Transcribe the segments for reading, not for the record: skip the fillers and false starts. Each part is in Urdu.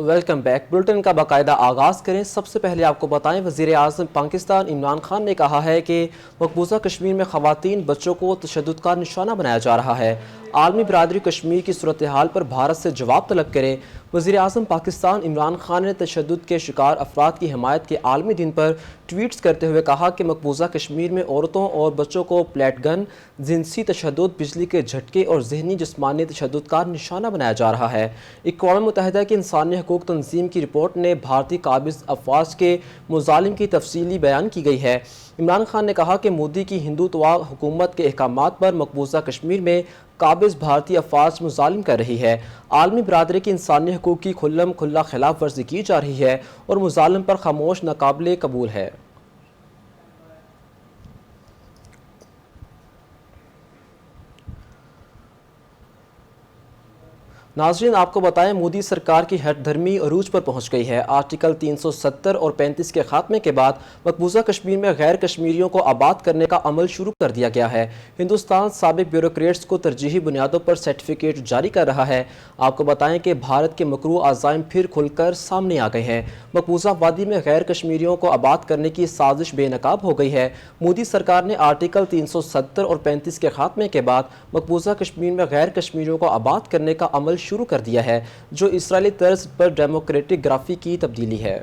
Welcome back. بلٹن کا باقاعدہ آغاز کریں۔ سب سے پہلے آپ کو بتائیں، وزیر اعظم پاکستان عمران خان نے کہا ہے کہ مقبوضہ کشمیر میں خواتین بچوں کو تشدد کا نشانہ بنایا جا رہا ہے۔ عالمی برادری کشمیر کی صورتحال پر بھارت سے جواب طلب کرے۔ وزیر اعظم پاکستان عمران خان نے تشدد کے شکار افراد کی حمایت کے عالمی دن پر ٹویٹس کرتے ہوئے کہا کہ مقبوضہ کشمیر میں عورتوں اور بچوں کو پلیٹ گن، جنسی تشدد، بجلی کے جھٹکے اور ذہنی جسمانی تشدد کا نشانہ بنایا جا رہا ہے۔ اقوام متحدہ کی انسانی حقوق تنظیم کی رپورٹ نے بھارتی قابض افواج کے مظالم کی تفصیلی بیان کی گئی ہے۔ عمران خان نے کہا کہ مودی کی ہندوتوا حکومت کے احکامات پر مقبوضہ کشمیر میں قابض بھارتی افواج مظالم کر رہی ہے۔ عالمی برادری کی انسانی حقوق کی کھلم کھلا خلاف ورزی کی جا رہی ہے اور مظالم پر خاموش ناقابل قبول ہے۔ ناظرین، آپ کو بتائیں، مودی سرکار کی ہٹ دھرمی عروج پر پہنچ گئی ہے۔ آرٹیکل 370 اور 35 کے خاتمے کے بعد مقبوضہ کشمیر میں غیر کشمیریوں کو آباد کرنے کا عمل شروع کر دیا گیا ہے۔ ہندوستان سابق بیوروکریٹس کو ترجیحی بنیادوں پر سرٹیفکیٹ جاری کر رہا ہے۔ آپ کو بتائیں کہ بھارت کے مکروہ عزائم پھر کھل کر سامنے آ گئے ہیں۔ مقبوضہ وادی میں غیر کشمیریوں کو آباد کرنے کی سازش بے نقاب ہو گئی ہے۔ مودی سرکار نے آرٹیکل 370 اور 35 کے خاتمے کے بعد مقبوضہ کشمیر میں غیر کشمیریوں کو آباد کرنے کا عمل شروع کر دیا ہے، جو اسرائیلی طرز پر ڈیموکریٹک گرافی کی تبدیلی ہے۔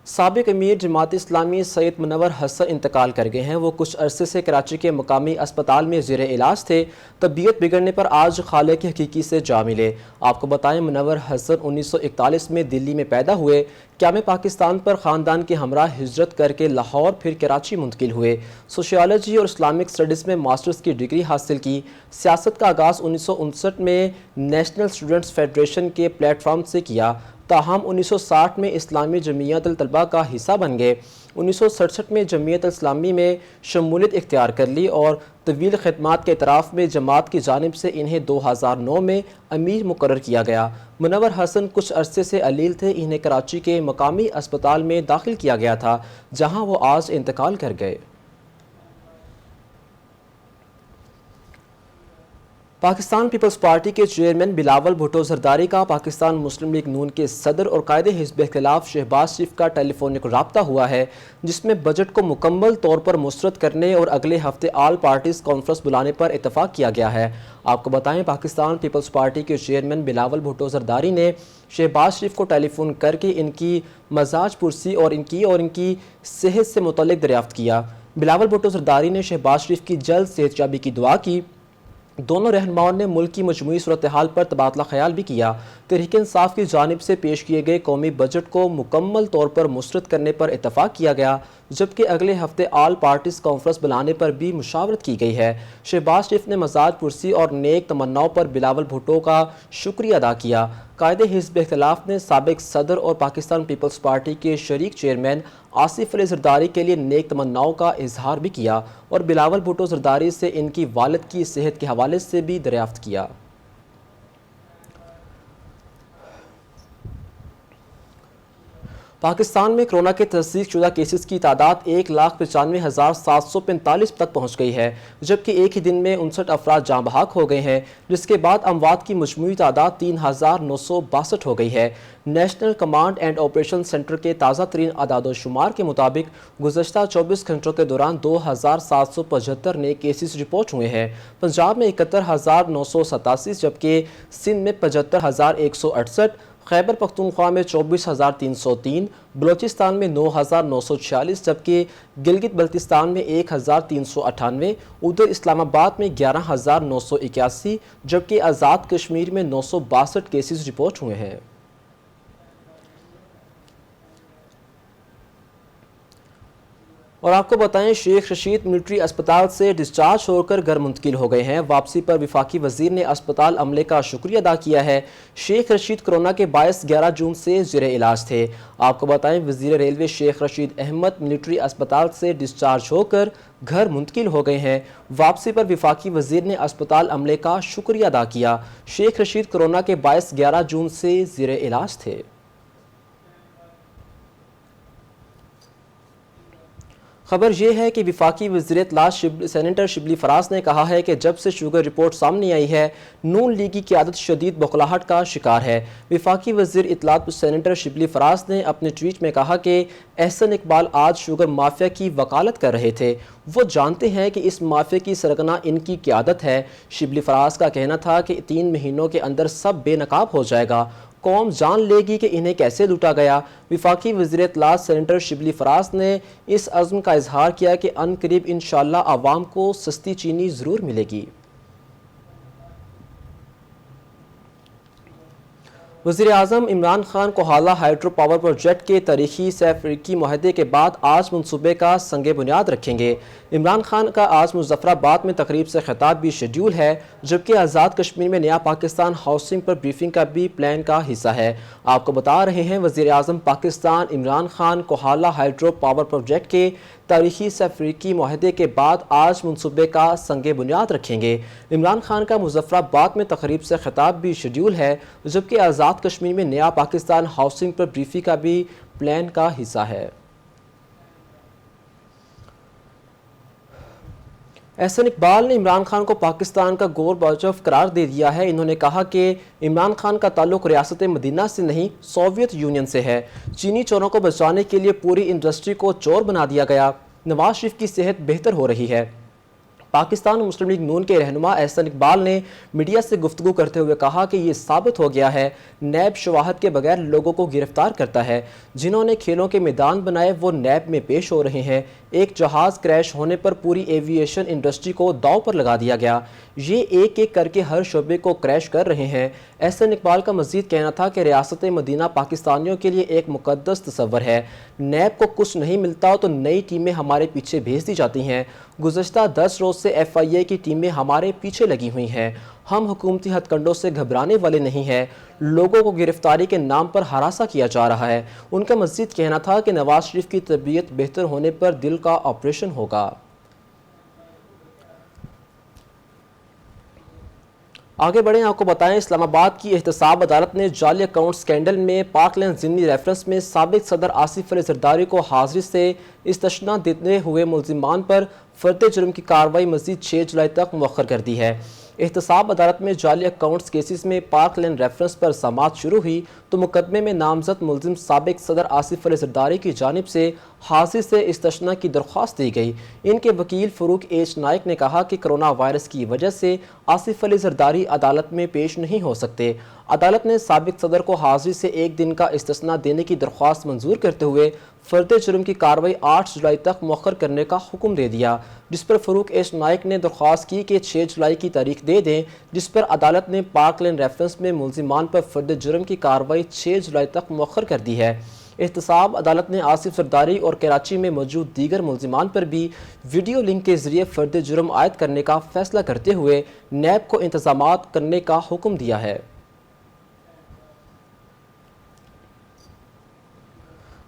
سابق امیر جماعت اسلامی سید منور حسن انتقال کر گئے ہیں۔ وہ کچھ عرصے سے کراچی کے مقامی اسپتال میں زیر علاج تھے۔ طبیعت بگڑنے پر آج خالق حقیقی سے جا ملے۔ آپ کو بتائیں، منور حسن 1941 میں دلی میں پیدا ہوئے۔ قیام پاکستان پر خاندان کے ہمراہ ہجرت کر کے لاہور پھر کراچی منتقل ہوئے۔ سوشیالوجی اور اسلامک اسٹڈیز میں ماسٹرز کی ڈگری حاصل کی۔ سیاست کا آغاز 1959 میں نیشنل اسٹوڈنٹس فیڈریشن کے پلیٹ فارم سے کیا، تاہم 1960 میں اسلامی جمعیت الطلبہ کا حصہ بن گئے۔ 1967 میں جمعیت اسلامی میں شمولیت اختیار کر لی اور طویل خدمات کے اعتراف میں جماعت کی جانب سے انہیں 2009 میں امیر مقرر کیا گیا۔ منور حسن کچھ عرصے سے علیل تھے۔ انہیں کراچی کے مقامی اسپتال میں داخل کیا گیا تھا، جہاں وہ آج انتقال کر گئے۔ پاکستان پیپلز پارٹی کے چیئرمین بلاول بھٹو زرداری کا پاکستان مسلم لیگ نون کے صدر اور قائد حزب اختلاف شہباز شریف کا ٹیلی فونک رابطہ ہوا ہے، جس میں بجٹ کو مکمل طور پر مسترد کرنے اور اگلے ہفتے آل پارٹیز کانفرنس بلانے پر اتفاق کیا گیا ہے۔ آپ کو بتائیں، پاکستان پیپلز پارٹی کے چیئرمین بلاول بھٹو زرداری نے شہباز شریف کو ٹیلی فون کر کے ان کی مزاج پرسی اور ان کی صحت سے متعلق دریافت کیا۔ بلاول بھٹو زرداری نے شہباز شریف کی جلد صحت یابی کی دعا کی۔ دونوں رہنماؤں نے ملک کی مجموعی صورتحال پر تبادلہ خیال بھی کیا۔ تحریک انصاف کی جانب سے پیش کیے گئے قومی بجٹ کو مکمل طور پر مسترد کرنے پر اتفاق کیا گیا، جبکہ اگلے ہفتے آل پارٹیز کانفرنس بلانے پر بھی مشاورت کی گئی ہے۔ شہباز شریف نے مزاج پرسی اور نیک تمناؤں پر بلاول بھٹو کا شکریہ ادا کیا۔ قائد حزب اختلاف نے سابق صدر اور پاکستان پیپلز پارٹی کے شریک چیئرمین آصف علی زرداری کے لیے نیک تمناؤں کا اظہار بھی کیا اور بلاول بھٹو زرداری سے ان کی والد کی صحت کے حوالے سے بھی دریافت کیا۔ پاکستان میں کرونا کے تصدیق شدہ کیسز کی تعداد 1,95,745 تک پہنچ گئی ہے، جبکہ ایک ہی دن میں 59 افراد جاں بحق ہو گئے ہیں، جس کے بعد اموات کی مجموعی تعداد 3,962 ہو گئی ہے۔ National command and operation centre کے تازہ ترین اعداد و شمار کے مطابق گزشتہ 24 گھنٹوں کے دوران 2,775 نئے کیسز رپورٹ ہوئے ہیں۔ پنجاب میں 71,987، جبکہ سندھ میں 75,168، خیبر پختونخوا میں 24,303، بلوچستان میں 9,946، جبکہ گلگت بلتستان میں 1,398، ادھر اسلام آباد میں 11,981، جبکہ آزاد کشمیر میں 962 کیسز رپورٹ ہوئے ہیں۔ اور آپ کو بتائیں، شیخ رشید ملٹری اسپتال سے ڈسچارج ہو کر گھر منتقل ہو گئے ہیں۔ واپسی پر وفاقی وزیر نے اسپتال عملے کا شکریہ ادا کیا ہے۔ شیخ رشید کورونا کے باعث 11 جون سے زیر علاج تھے۔ آپ کو بتائیں، وزیر ریلوے شیخ رشید احمد ملٹری اسپتال سے ڈسچارج ہو کر گھر منتقل ہو گئے ہیں۔ واپسی پر وفاقی وزیر نے اسپتال عملے کا شکریہ ادا کیا۔ شیخ رشید کورونا کے باعث 11 جون سے زیر علاج تھے۔ خبر یہ ہے کہ وفاقی وزیر اطلاع سینیٹر شبلی فراز نے کہا ہے کہ جب سے شوگر رپورٹ سامنے آئی ہے نون لیگ کی قیادت شدید بخلاہٹ کا شکار ہے۔ وفاقی وزیر اطلاعات سینیٹر شبلی فراز نے اپنے ٹویٹ میں کہا کہ احسن اقبال آج شوگر مافیا کی وکالت کر رہے تھے، وہ جانتے ہیں کہ اس مافیا کی سرگنا ان کی قیادت ہے۔ شبلی فراز کا کہنا تھا کہ 3 مہینوں کے اندر سب بے نقاب ہو جائے گا، قوم جان لے گی کہ انہیں کیسے لوٹا گیا۔ وفاقی وزیر اطلاع سینیٹر شبلی فراز نے اس عزم کا اظہار کیا کہ ان قریب انشاءاللہ عوام کو سستی چینی ضرور ملے گی۔ وزیر اعظم Imran Khan Kohala hydro power project کے تاریخی 100 افریقی معاہدے کے بعد آج منصوبے کا سنگ بنیاد رکھیں گے۔ عمران خان کا آج مظفر آباد میں تقریب سے خطاب بھی شیڈیول ہے، جبکہ آزاد کشمیر میں نیا پاکستان ہاؤسنگ پر بریفنگ کا بھی پلان کا حصہ ہے۔ آپ کو بتا رہے ہیں وزیر اعظم Pakistan Imran Khan Kohala hydro power project کے تاریخی 100 افریقی معاہدے کے بعد آج منصوبے کا سنگ بنیاد رکھیں گے۔ عمران خان کا مظفر آباد میں تقریب سے خطاب بھی شیڈیول ہے، جبکہ آزاد کشمیر میں نیا پاکستان ہاؤسنگ پر بریفنگ کا بھی پلان کا حصہ ہے۔ احسن اقبال نے عمران خان کو پاکستان کا گورباچوف قرار دے دیا ہے۔ انہوں نے کہا کہ عمران خان کا تعلق ریاست مدینہ سے نہیں، سوویت یونین سے ہے۔ چینی چوروں کو بچانے کے لیے پوری انڈسٹری کو چور بنا دیا گیا۔ نواز شریف کی صحت بہتر ہو رہی ہے۔ پاکستان مسلم لیگ نون کے رہنما احسن اقبال نے میڈیا سے گفتگو کرتے ہوئے کہا کہ یہ ثابت ہو گیا ہے نیب شواہد کے بغیر لوگوں کو گرفتار کرتا ہے۔ جنہوں نے کھیلوں کے میدان بنائے وہ نیب میں پیش ہو رہے ہیں۔ ایک جہاز کریش ہونے پر پوری ایوییشن انڈسٹری کو داؤ پر لگا دیا گیا۔ یہ ایک ایک کر کے ہر شعبے کو کریش کر رہے ہیں۔ احسن اقبال کا مزید کہنا تھا کہ ریاست مدینہ پاکستانیوں کے لیے ایک مقدس تصور ہے۔ نیب کو کچھ نہیں ملتا تو نئی ٹیمیں ہمارے پیچھے بھیج دی جاتی ہیں۔ گزشتہ 10 روز سے ایف آئی اے کی ٹیمیں ہمارے پیچھے لگی ہوئی ہیں۔ ہم حکومتی ہتھ کنڈوں سے گھبرانے والے نہیں ہیں۔ لوگوں کو گرفتاری کے نام پر ہراساں کیا جا رہا ہے۔ ان کا مزید کہنا تھا کہ نواز شریف کی طبیعت بہتر ہونے پر دل کا آپریشن ہوگا۔ آگے بڑھیں، آپ کو بتائیں اسلام آباد کی احتساب عدالت نے جعلی اکاؤنٹ سکینڈل میں پارک لین ضمنی ریفرنس میں سابق صدر آصف علی زرداری کو حاضری سے استثناء دیتے ہوئے ملزمان پر فرد جرم کی کارروائی مزید 6 جولائی تک مؤخر کر دی ہے۔ احتساب عدالت میں جعلی اکاؤنٹس کیسز میں پارک لین ریفرنس پر سماعت شروع ہوئی تو مقدمے میں نامزد ملزم سابق صدر آصف علی زرداری کی جانب سے حاضری سے استثناء کی درخواست دی گئی۔ ان کے وکیل فاروق ایچ نائک نے کہا کہ کرونا وائرس کی وجہ سے آصف علی زرداری عدالت میں پیش نہیں ہو سکتے۔ عدالت نے سابق صدر کو حاضری سے 1 دن کا استثناء دینے کی درخواست منظور کرتے ہوئے فرد جرم کی کارروائی 8 جولائی تک مؤخر کرنے کا حکم دے دیا، جس پر فاروق ایچ نائک نے درخواست کی کہ 6 جولائی کی تاریخ دے دیں، جس پر عدالت نے پارک لین ریفرنس میں ملزمان پر فرد جرم کی کارروائی 6 جولائی تک مؤخر کر دی ہے۔ احتساب عدالت نے آصف زرداری اور کراچی میں موجود دیگر ملزمان پر بھی ویڈیو لنک کے ذریعے فرد جرم عائد کرنے کا فیصلہ کرتے ہوئے نیب کو انتظامات کرنے کا حکم دیا ہے۔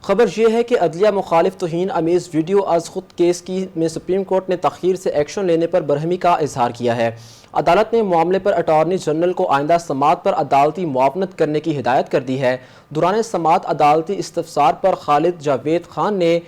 خبر یہ ہے کہ عدلیہ مخالف توہین آمیز ویڈیو از خود کیس میں سپریم کورٹ نے تاخیر سے ایکشن لینے پر برہمی کا اظہار کیا ہے۔ عدالت نے معاملے پر اٹارنی جنرل کو آئندہ سماعت پر عدالتی معاونت کرنے کی ہدایت کر دی ہے۔ دوران سماعت عدالتی استفسار پر خالد جاوید خان نے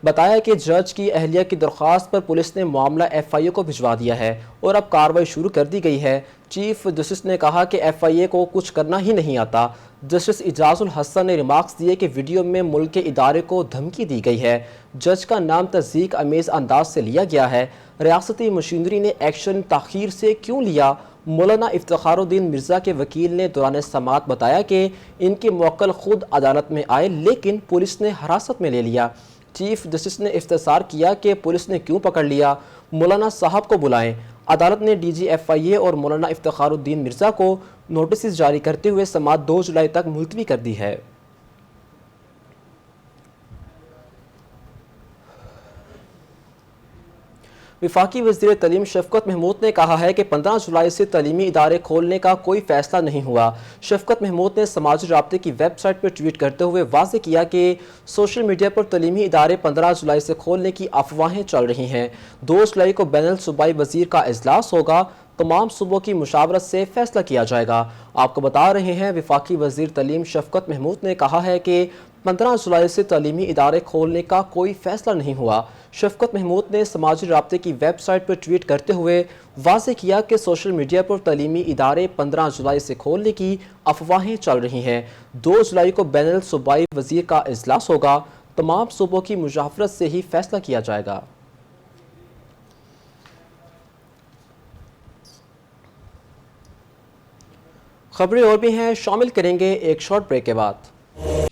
بتایا کہ جج کی اہلیہ کی درخواست پر پولیس نے معاملہ ایف آئی اے کو بھجوا دیا ہے اور اب کارروائی شروع کر دی گئی ہے۔ چیف جسٹس نے کہا کہ ایف آئی اے کو کچھ کرنا ہی نہیں آتا۔ جسٹس اعجاز الحسن نے ریمارکس دیے کہ ویڈیو میں ملک کے ادارے کو دھمکی دی گئی ہے۔ جج کا نام تضحیک امیز انداز سے لیا گیا ہے۔ ریاستی مشینری نے ایکشن تاخیر سے کیوں لیا؟ مولانا افتخار الدین مرزا کے وکیل نے دوران سماعت بتایا کہ ان کے موکل خود عدالت میں آئے لیکن پولیس نے حراست میں لے لیا۔ چیف جسٹس نے استفسار کیا کہ پولیس نے کیوں پکڑ لیا؟ مولانا صاحب کو بلائیں۔ عدالت نے ڈی جی ایف آئی اے اور مولانا افتخار الدین مرزا کو نوٹسز جاری کرتے ہوئے سماعت 2 جولائی تک ملتوی کر دی ہے۔ وفاقی وزیر تعلیم شفقت محمود نے کہا ہے کہ 15 جولائی سے تعلیمی ادارے کھولنے کا کوئی فیصلہ نہیں ہوا۔ شفقت محمود نے سماجی رابطے کی ویب سائٹ پر ٹویٹ کرتے ہوئے واضح کیا کہ سوشل میڈیا پر تعلیمی ادارے 15 جولائی سے کھولنے کی افواہیں چل رہی ہیں۔ 2 جولائی کو بین الصوبائی وزیر کا اجلاس ہوگا، تمام صوبوں کی مشاورت سے فیصلہ کیا جائے گا۔ آپ کو بتا رہے ہیں وفاقی وزیر تعلیم شفقت محمود نے کہا ہے کہ 15 جولائی سے تعلیمی ادارے کھولنے کا کوئی فیصلہ نہیں ہوا۔ شفقت محمود نے سماجی رابطے کی ویب سائٹ پر ٹویٹ کرتے ہوئے واضح کیا کہ سوشل میڈیا پر تعلیمی ادارے 15 جولائی سے کھولنے کی افواہیں چل رہی ہیں۔ 2 جولائی کو بین الصوبائی وزیر کا اجلاس ہوگا۔ تمام صوبوں کی مشاورت سے ہی فیصلہ کیا جائے گا۔ خبریں اور بھی ہیں، شامل کریں گے ایک شارٹ بریک کے بعد۔